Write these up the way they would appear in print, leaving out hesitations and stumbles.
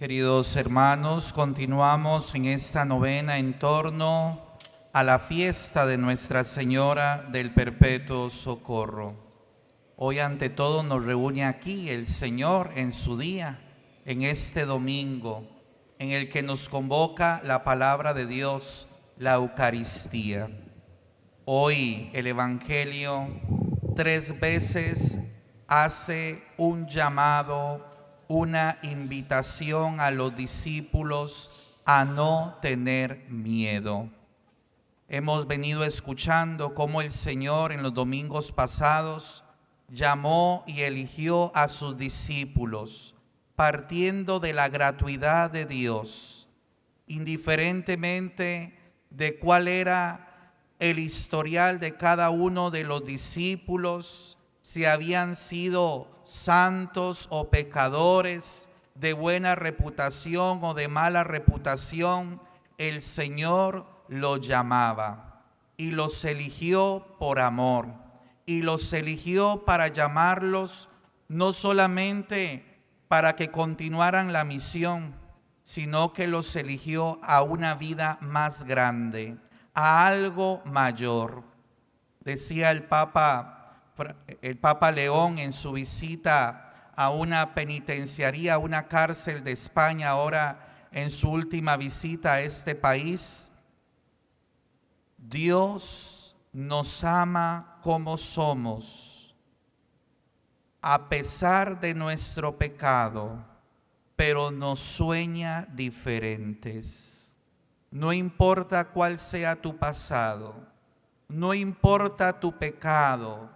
Queridos hermanos, continuamos en esta novena en torno a la fiesta de Nuestra Señora del Perpetuo Socorro. Hoy ante todo nos reúne aquí el Señor en su día, en este domingo, en el que nos convoca la palabra de Dios, la Eucaristía. Hoy el Evangelio 3 veces hace un llamado, una invitación a los discípulos a no tener miedo. Hemos venido escuchando cómo el Señor en los domingos pasados llamó y eligió a sus discípulos, partiendo de la gratuidad de Dios, indiferentemente de cuál era el historial de cada uno de los discípulos, si habían sido santos o pecadores, de buena reputación o de mala reputación, el Señor los llamaba y los eligió por amor, y los eligió para llamarlos no solamente para que continuaran la misión, sino que los eligió a una vida más grande, a algo mayor. Decía el Papa León en su visita a una penitenciaría, a una cárcel de España, ahora en su última visita a este país: Dios nos ama como somos, a pesar de nuestro pecado, pero nos sueña diferentes. No importa cuál sea tu pasado, no importa tu pecado,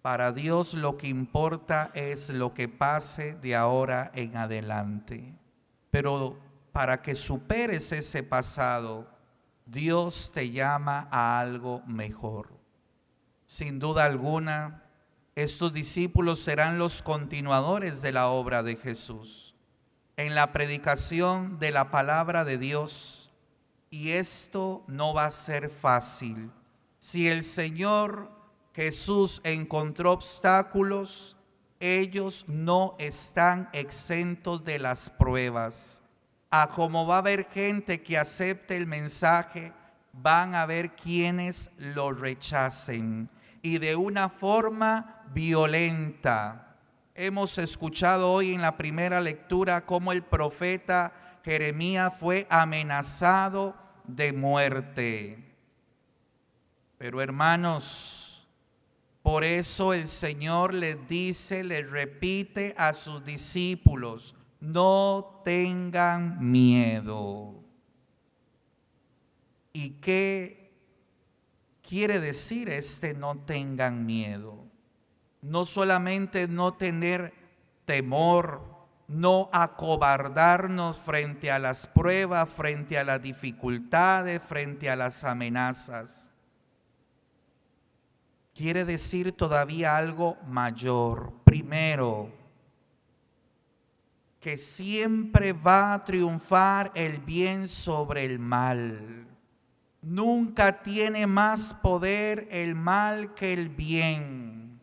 para Dios lo que importa es lo que pase de ahora en adelante. Pero para que superes ese pasado, Dios te llama a algo mejor. Sin duda alguna, estos discípulos serán los continuadores de la obra de Jesús en la predicación de la palabra de Dios. Y esto no va a ser fácil. Si el Señor Jesús encontró obstáculos, ellos no están exentos de las pruebas. A como va a haber gente que acepte el mensaje, van a haber quienes lo rechacen, y de una forma violenta. Hemos escuchado hoy en la primera lectura cómo el profeta Jeremías fue amenazado de muerte. Pero hermanos, por eso el Señor les dice, les repite a sus discípulos: no tengan miedo. ¿Y qué quiere decir este no tengan miedo? No solamente no tener temor, no acobardarnos frente a las pruebas, frente a las dificultades, frente a las amenazas. Quiere decir todavía algo mayor. Primero, que siempre va a triunfar el bien sobre el mal. Nunca tiene más poder el mal que el bien.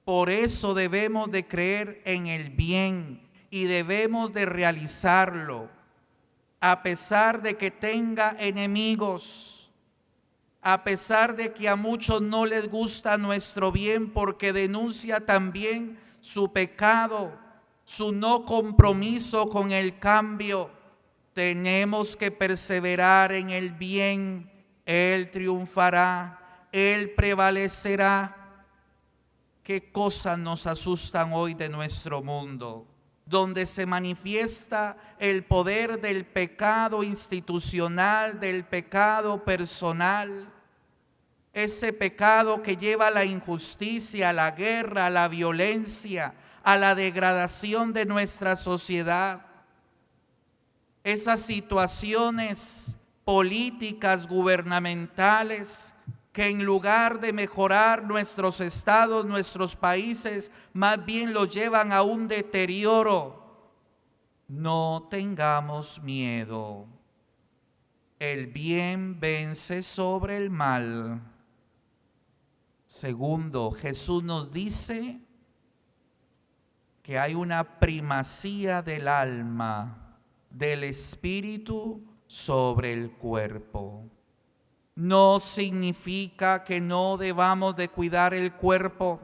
Por eso debemos de creer en el bien y debemos de realizarlo, a pesar de que tenga enemigos, a pesar de que a muchos no les gusta nuestro bien porque denuncia también su pecado, su no compromiso con el cambio. Tenemos que perseverar en el bien. Él triunfará, Él prevalecerá. ¿Qué cosas nos asustan hoy de nuestro mundo? Donde se manifiesta el poder del pecado institucional, del pecado personal. Ese pecado que lleva a la injusticia, a la guerra, a la violencia, a la degradación de nuestra sociedad. Esas situaciones políticas, gubernamentales, que en lugar de mejorar nuestros estados, nuestros países, más bien los llevan a un deterioro. No tengamos miedo. El bien vence sobre el mal. Segundo, Jesús nos dice que hay una primacía del alma, del espíritu sobre el cuerpo. No significa que no debamos de cuidar el cuerpo,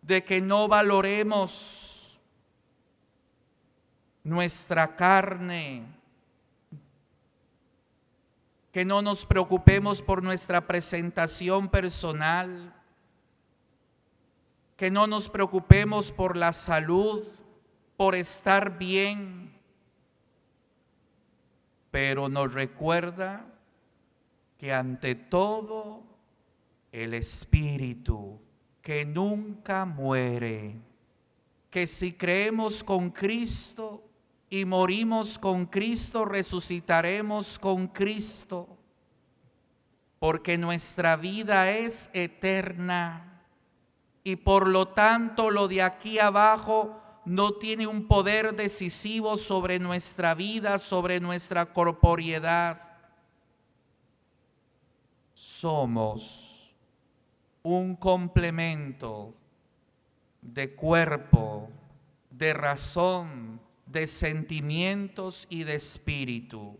de que no valoremos nuestra carne, que no nos preocupemos por nuestra presentación personal, que no nos preocupemos por la salud, por estar bien, pero nos recuerda que ante todo el Espíritu que nunca muere, que si creemos con Cristo y morimos con Cristo, resucitaremos con Cristo, porque nuestra vida es eterna y por lo tanto lo de aquí abajo no tiene un poder decisivo sobre nuestra vida, sobre nuestra corporeidad. Somos un complemento de cuerpo, de razón, de sentimientos y de espíritu.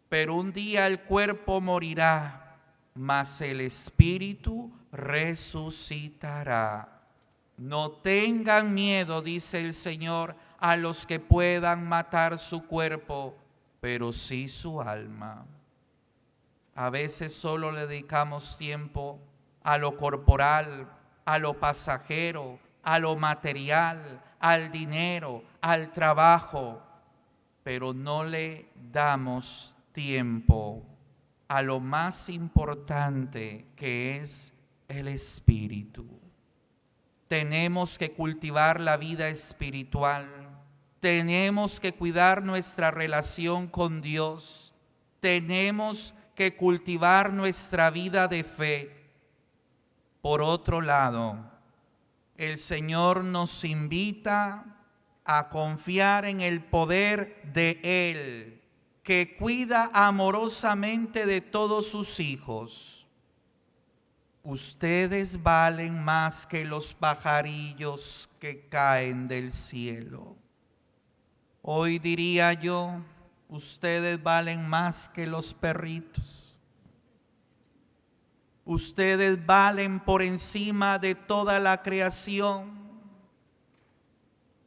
Pero un día el cuerpo morirá, mas el espíritu resucitará. No tengan miedo, dice el Señor, a los que puedan matar su cuerpo, pero sí su alma. A veces solo le dedicamos tiempo a lo corporal, a lo pasajero, a lo material, al dinero, al trabajo, pero no le damos tiempo a lo más importante, que es el espíritu. Tenemos que cultivar la vida espiritual, tenemos que cuidar nuestra relación con Dios, tenemos que cultivar nuestra vida de fe. Por otro lado, el Señor nos invita a confiar en el poder de Él, que cuida amorosamente de todos sus hijos. Ustedes valen más que los pajarillos que caen del cielo. Hoy diría yo, ustedes valen más que los perritos. Ustedes valen por encima de toda la creación.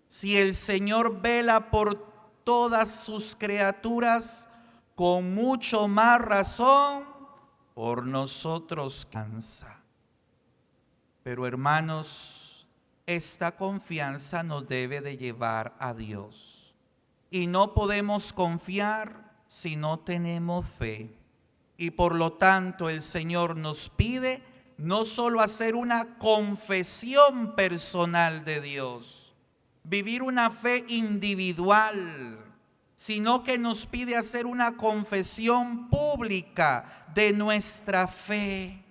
Si el Señor vela por todas sus criaturas, con mucho más razón por nosotros cansa. Pero hermanos, esta confianza nos debe de llevar a Dios. Y no podemos confiar si no tenemos fe. Y por lo tanto el Señor nos pide no solo hacer una confesión personal de Dios, vivir una fe individual, sino que nos pide hacer una confesión pública de nuestra fe.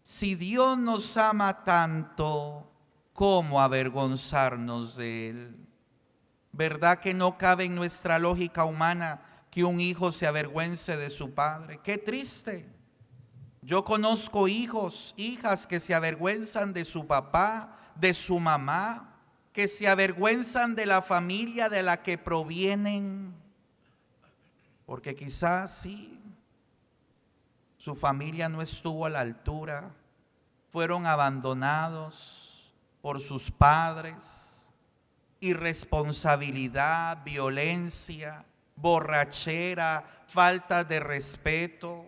Si Dios nos ama tanto, ¿cómo avergonzarnos de Él? ¿Verdad que no cabe en nuestra lógica humana que un hijo se avergüence de su padre? ¡Qué triste! Yo conozco hijos, hijas que se avergüenzan de su papá, de su mamá, que se avergüenzan de la familia de la que provienen, porque quizás sí, su familia no estuvo a la altura, fueron abandonados por sus padres, irresponsabilidad, violencia, borrachera, falta de respeto.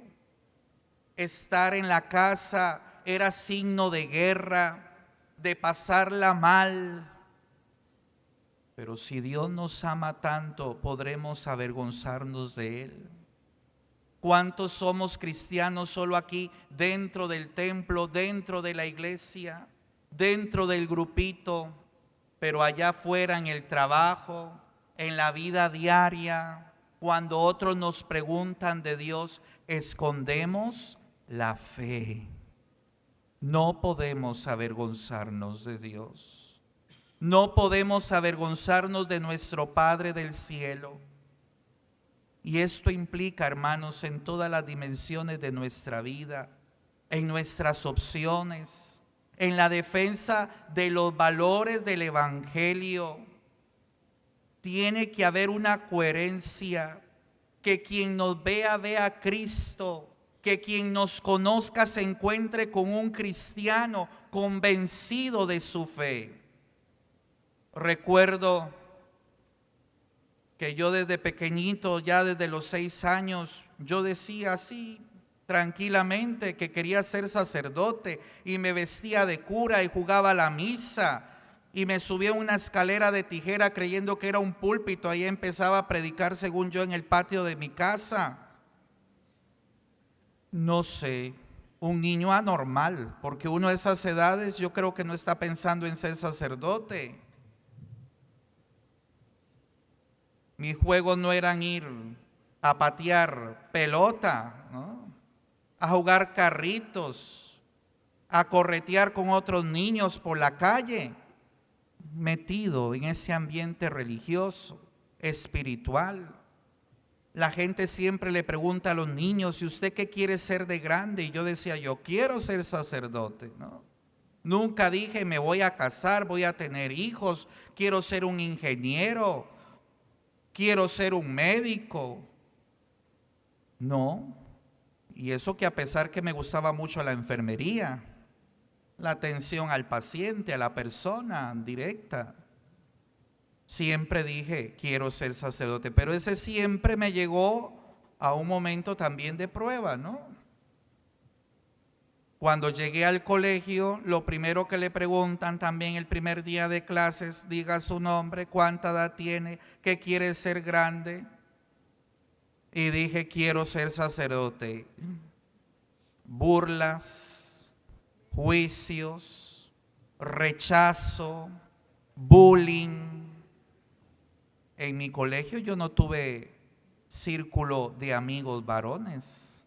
Estar en la casa era signo de guerra, de pasarla mal. Pero si Dios nos ama tanto, podremos avergonzarnos de Él. ¿Cuántos somos cristianos solo aquí, dentro del templo, dentro de la iglesia, dentro del grupito, pero allá afuera en el trabajo, en la vida diaria, cuando otros nos preguntan de Dios, escondemos la fe? No podemos avergonzarnos de Dios. No podemos avergonzarnos de nuestro Padre del cielo. Y esto implica, hermanos, en todas las dimensiones de nuestra vida, en nuestras opciones, en la defensa de los valores del Evangelio. Tiene que haber una coherencia, que quien nos vea, vea a Cristo, que quien nos conozca se encuentre con un cristiano convencido de su fe. Recuerdo que yo desde pequeñito, ya desde los 6 años, yo decía así tranquilamente que quería ser sacerdote y me vestía de cura y jugaba la misa y me subía a una escalera de tijera creyendo que era un púlpito. Ahí empezaba a predicar según yo en el patio de mi casa. No sé, un niño anormal, porque uno de esas edades yo creo que no está pensando en ser sacerdote. Mis juegos no eran ir a patear pelota, ¿no?, a jugar carritos, a corretear con otros niños por la calle, metido en ese ambiente religioso, espiritual. La gente siempre le pregunta a los niños: ¿y usted qué quiere ser de grande? Y yo decía: yo quiero ser sacerdote, ¿no? Nunca dije me voy a casar, voy a tener hijos, quiero ser un ingeniero, quiero ser un médico. No. Y eso que a pesar que me gustaba mucho la enfermería, la atención al paciente, a la persona directa, siempre dije quiero ser sacerdote. Pero ese siempre me llegó a un momento también de prueba, ¿no? Cuando llegué al colegio, lo primero que le preguntan también el primer día de clases: diga su nombre, cuánta edad tiene, qué quiere ser grande. Y dije quiero ser sacerdote. Burlas, juicios, rechazo, bullying. En mi colegio yo no tuve círculo de amigos varones.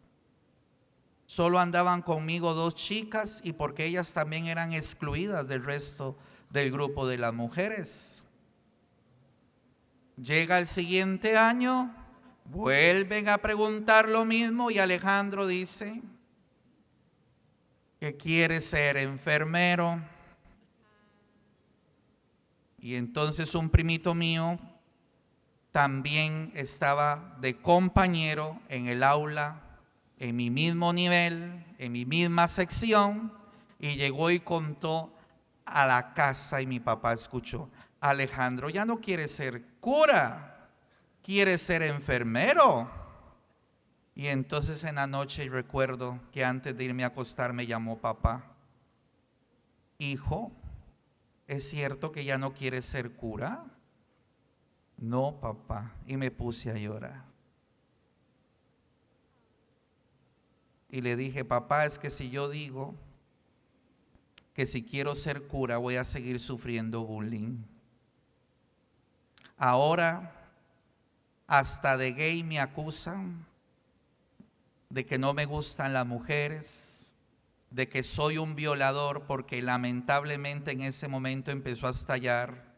Solo andaban conmigo 2 chicas, y porque ellas también eran excluidas del resto del grupo de las mujeres. Llega el siguiente año, vuelven a preguntar lo mismo y Alejandro dice que quiere ser enfermero. Y entonces un primito mío también estaba de compañero en el aula, en mi mismo nivel, en mi misma sección, y llegó y contó a la casa y mi papá escuchó: Alejandro ya no quiere ser cura, quiere ser enfermero. Y entonces en la noche recuerdo que antes de irme a acostar me llamó papá: hijo, ¿es cierto que ya no quiere ser cura? No, papá. Y me puse a llorar. Y le dije: papá, es que si yo digo que si quiero ser cura voy a seguir sufriendo bullying. Ahora hasta de gay me acusan, de que no me gustan las mujeres, de que soy un violador, porque lamentablemente en ese momento empezó a estallar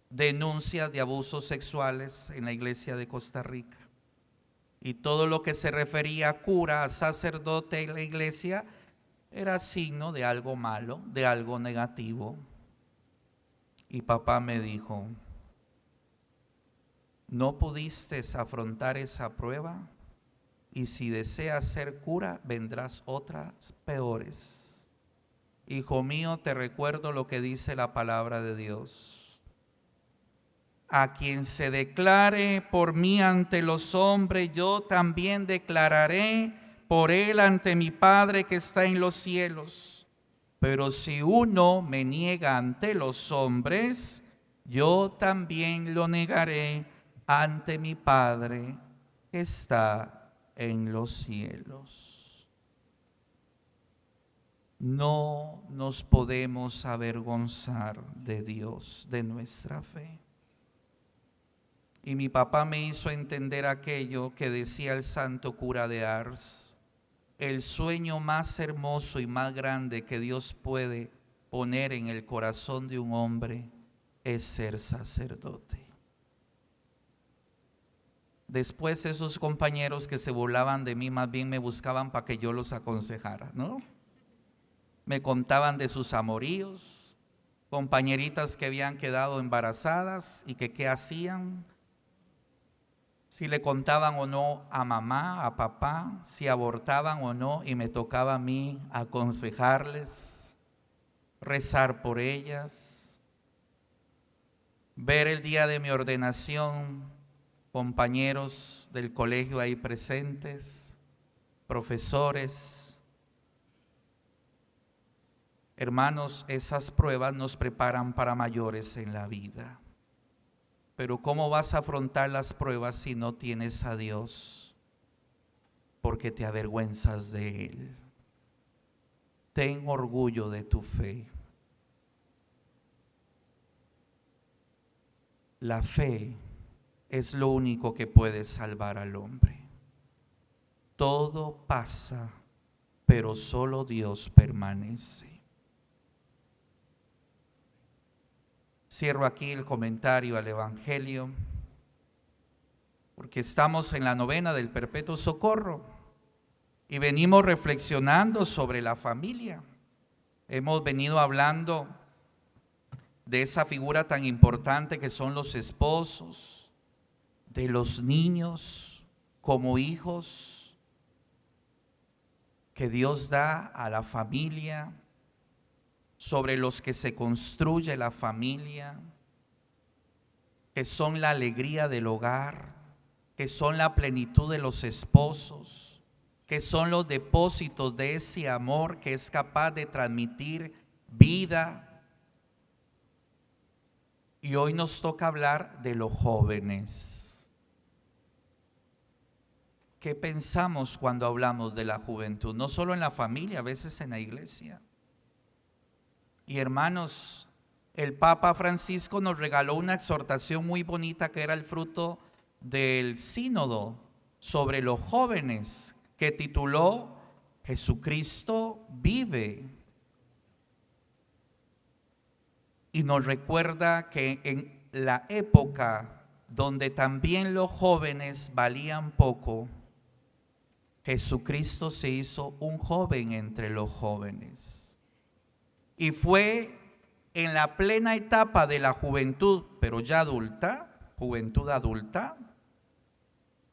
denuncias de abusos sexuales en la iglesia de Costa Rica. Y todo lo que se refería a cura, a sacerdote en la iglesia, era signo de algo malo, de algo negativo. Y papá me dijo: no pudiste afrontar esa prueba, y si deseas ser cura vendrás otras peores. Hijo mío, te recuerdo lo que dice la palabra de Dios: a quien se declare por mí ante los hombres, yo también declararé por él ante mi Padre que está en los cielos. Pero si uno me niega ante los hombres, yo también lo negaré ante mi Padre que está en los cielos. No nos podemos avergonzar de Dios, de nuestra fe. Y mi papá me hizo entender aquello que decía el santo cura de Ars: el sueño más hermoso y más grande que Dios puede poner en el corazón de un hombre es ser sacerdote. Después esos compañeros que se burlaban de mí más bien me buscaban para que yo los aconsejara, ¿no? Me contaban de sus amoríos, compañeritas que habían quedado embarazadas y que qué hacían, si le contaban o no a mamá, a papá, si abortaban o no, y me tocaba a mí aconsejarles, rezar por ellas, ver el día de mi ordenación, compañeros del colegio ahí presentes, profesores. Hermanos, esas pruebas nos preparan para mayores en la vida. Pero ¿cómo vas a afrontar las pruebas si no tienes a Dios? Porque te avergüenzas de Él. Ten orgullo de tu fe. La fe es lo único que puede salvar al hombre. Todo pasa, pero solo Dios permanece. Cierro aquí el comentario al Evangelio, porque estamos en la novena del Perpetuo Socorro y venimos reflexionando sobre la familia. Hemos venido hablando de esa figura tan importante que son los esposos, de los niños como hijos que Dios da a la familia, sobre los que se construye la familia, que son la alegría del hogar, que son la plenitud de los esposos, que son los depósitos de ese amor que es capaz de transmitir vida. Y hoy nos toca hablar de los jóvenes. ¿Qué pensamos cuando hablamos de la juventud? No solo en la familia, a veces en la iglesia. Y hermanos, el Papa Francisco nos regaló una exhortación muy bonita que era el fruto del sínodo sobre los jóvenes, que tituló Jesucristo vive. Y nos recuerda que en la época donde también los jóvenes valían poco, Jesucristo se hizo un joven entre los jóvenes. Y fue en la plena etapa de la juventud, pero ya adulta, juventud adulta,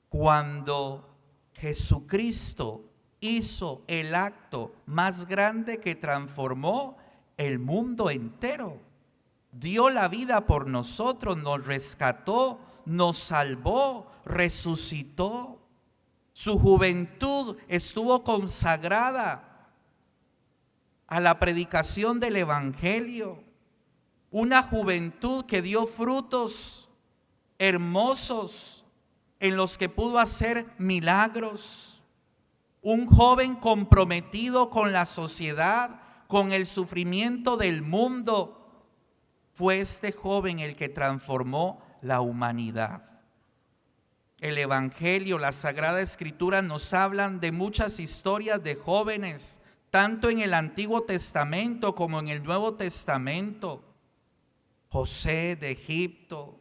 cuando Jesucristo hizo el acto más grande que transformó el mundo entero. Dio la vida por nosotros, nos rescató, nos salvó, resucitó. Su juventud estuvo consagrada a la predicación del Evangelio, una juventud que dio frutos hermosos en los que pudo hacer milagros, un joven comprometido con la sociedad, con el sufrimiento del mundo. Fue este joven el que transformó la humanidad. El Evangelio, la Sagrada Escritura nos hablan de muchas historias de jóvenes, tanto en el Antiguo Testamento como en el Nuevo Testamento. José de Egipto,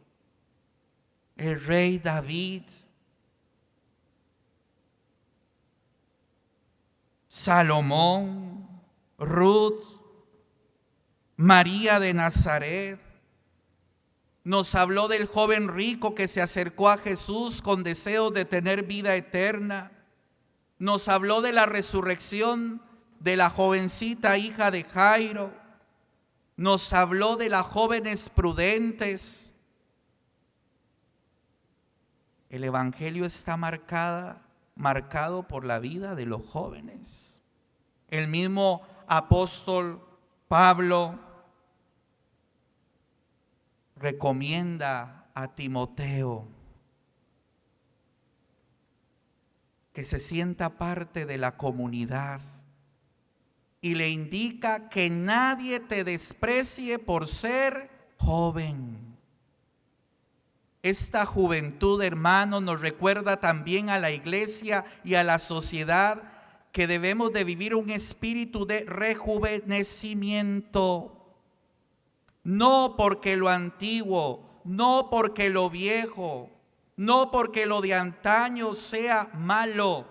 el rey David, Salomón, Ruth, María de Nazaret. Nos habló del joven rico que se acercó a Jesús con deseos de tener vida eterna. Nos habló de la resurrección de la jovencita hija de Jairo. Nos habló de las jóvenes prudentes. El Evangelio está marcado por la vida de los jóvenes. El mismo apóstol Pablo recomienda a Timoteo que se sienta parte de la comunidad y le indica que nadie te desprecie por ser joven. Esta juventud, hermano, nos recuerda también a la iglesia y a la sociedad que debemos de vivir un espíritu de rejuvenecimiento. No porque lo antiguo, no porque lo viejo, no porque lo de antaño sea malo,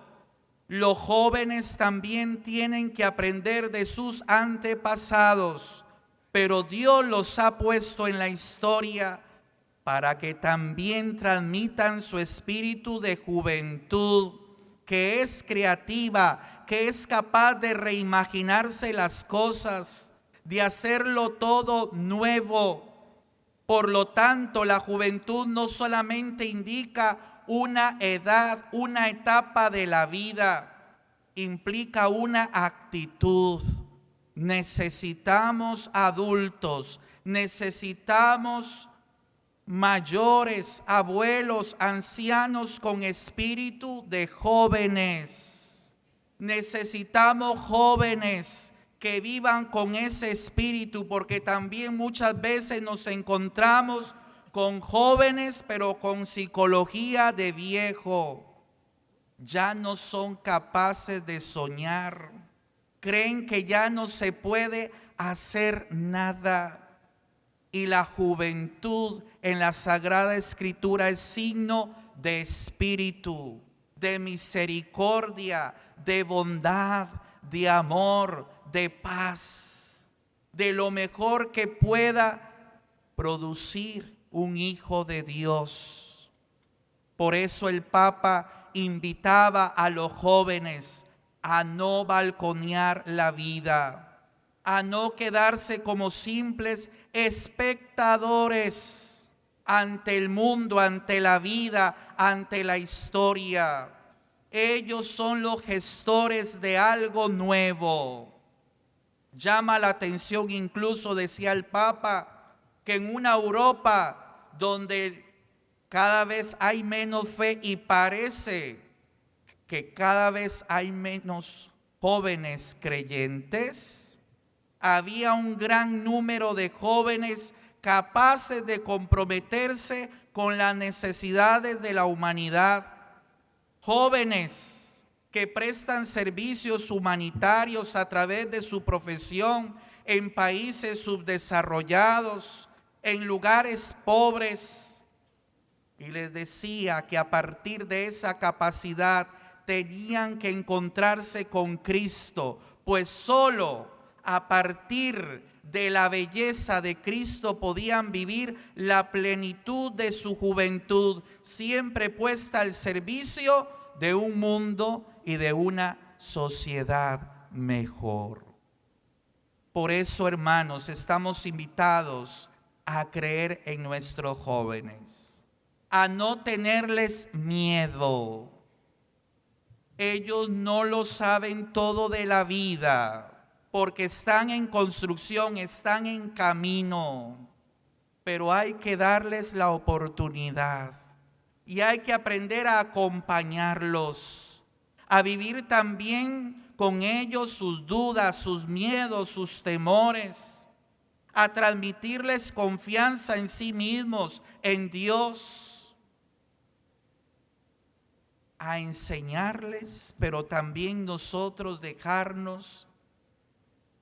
Los jóvenes también tienen que aprender de sus antepasados, pero Dios los ha puesto en la historia para que también transmitan su espíritu de juventud, que es creativa, que es capaz de reimaginarse las cosas, de hacerlo todo nuevo. Por lo tanto, la juventud no solamente indica una edad, una etapa de la vida, implica una actitud. Necesitamos adultos, necesitamos mayores, abuelos, ancianos con espíritu de jóvenes. Necesitamos jóvenes que vivan con ese espíritu, porque también muchas veces nos encontramos con jóvenes, pero con psicología de viejo. Ya no son capaces de soñar, creen que ya no se puede hacer nada. Y la juventud en la Sagrada Escritura es signo de espíritu, de misericordia, de bondad, de amor, de paz, de lo mejor que pueda producir un hijo de Dios. Por eso el Papa invitaba a los jóvenes a no balconear la vida, a no quedarse como simples espectadores ante el mundo, ante la vida, ante la historia. Ellos son los gestores de algo nuevo. Llama la atención, incluso decía el Papa, que en una Europa donde cada vez hay menos fe y parece que cada vez hay menos jóvenes creyentes, había un gran número de jóvenes capaces de comprometerse con las necesidades de la humanidad. Jóvenes que prestan servicios humanitarios a través de su profesión en países subdesarrollados, en lugares pobres. Y les decía que a partir de esa capacidad tenían que encontrarse con Cristo, pues solo a partir de la belleza de Cristo podían vivir la plenitud de su juventud, siempre puesta al servicio de un mundo y de una sociedad mejor. Por eso, hermanos, estamos invitados a creer en nuestros jóvenes, a no tenerles miedo. Ellos no lo saben todo de la vida, porque están en construcción, están en camino, pero hay que darles la oportunidad y hay que aprender a acompañarlos, a vivir también con ellos sus dudas, sus miedos, sus temores, a transmitirles confianza en sí mismos, en Dios, a enseñarles, pero también nosotros dejarnos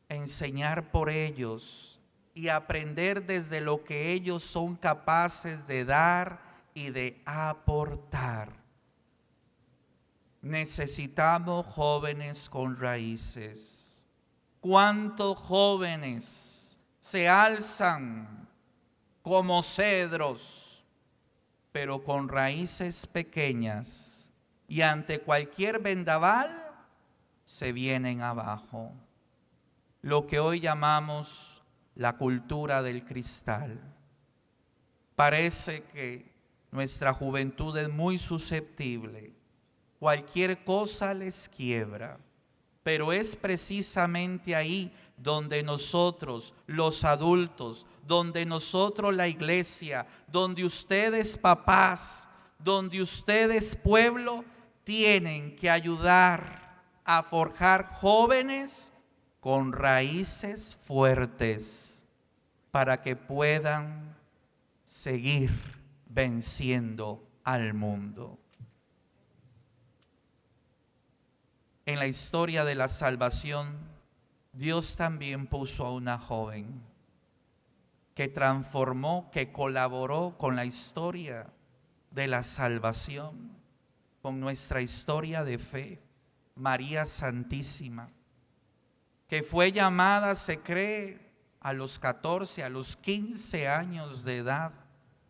enseñar por ellos y aprender desde lo que ellos son capaces de dar y de aportar. Necesitamos jóvenes con raíces. ¿Cuántos jóvenes se alzan como cedros, pero con raíces pequeñas, y ante cualquier vendaval se vienen abajo? Lo que hoy llamamos la cultura del cristal. Parece que nuestra juventud es muy susceptible. Cualquier cosa les quiebra. Pero es precisamente ahí donde nosotros, los adultos, donde nosotros, la iglesia, donde ustedes, papás, donde ustedes, pueblo, tienen que ayudar a forjar jóvenes con raíces fuertes para que puedan seguir venciendo al mundo. En la historia de la salvación, Dios también puso a una joven que transformó, que colaboró con la historia de la salvación, con nuestra historia de fe. María Santísima, que fue llamada, se cree, a los 14, a los 15 años de edad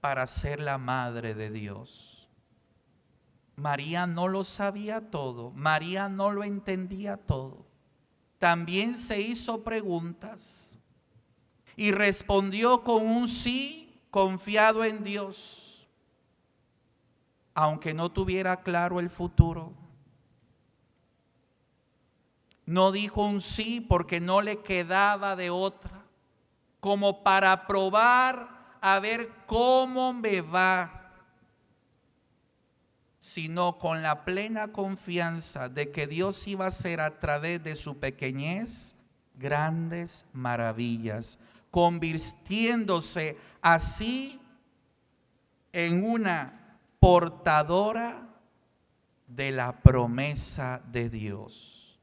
para ser la Madre de Dios. María no lo sabía todo, María no lo entendía todo. También se hizo preguntas y respondió con un sí confiado en Dios, aunque no tuviera claro el futuro. No dijo un sí porque no le quedaba de otra, como para probar a ver cómo me va, sino con la plena confianza de que Dios iba a hacer a través de su pequeñez grandes maravillas, convirtiéndose así en una portadora de la promesa de Dios.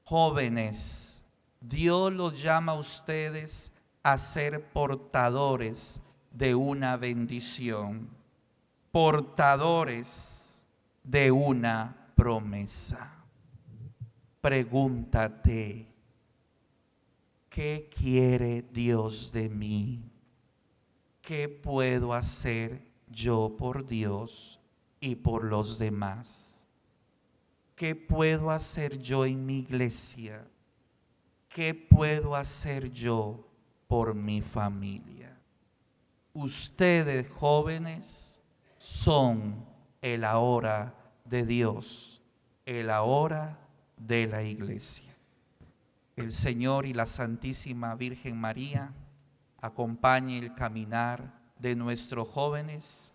Jóvenes, Dios los llama a ustedes a ser portadores de una bendición, portadores de una promesa. Pregúntate, ¿qué quiere Dios de mí? ¿Qué puedo hacer yo por Dios y por los demás? ¿Qué puedo hacer yo en mi iglesia? ¿Qué puedo hacer yo por mi familia? Ustedes, jóvenes, son el ahora de Dios, el ahora de la iglesia. El Señor y la Santísima Virgen María acompañe el caminar de nuestros jóvenes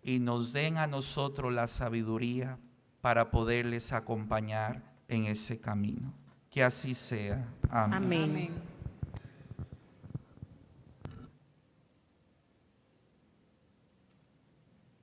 y nos den a nosotros la sabiduría para poderles acompañar en ese camino. Que así sea. Amén. Amén.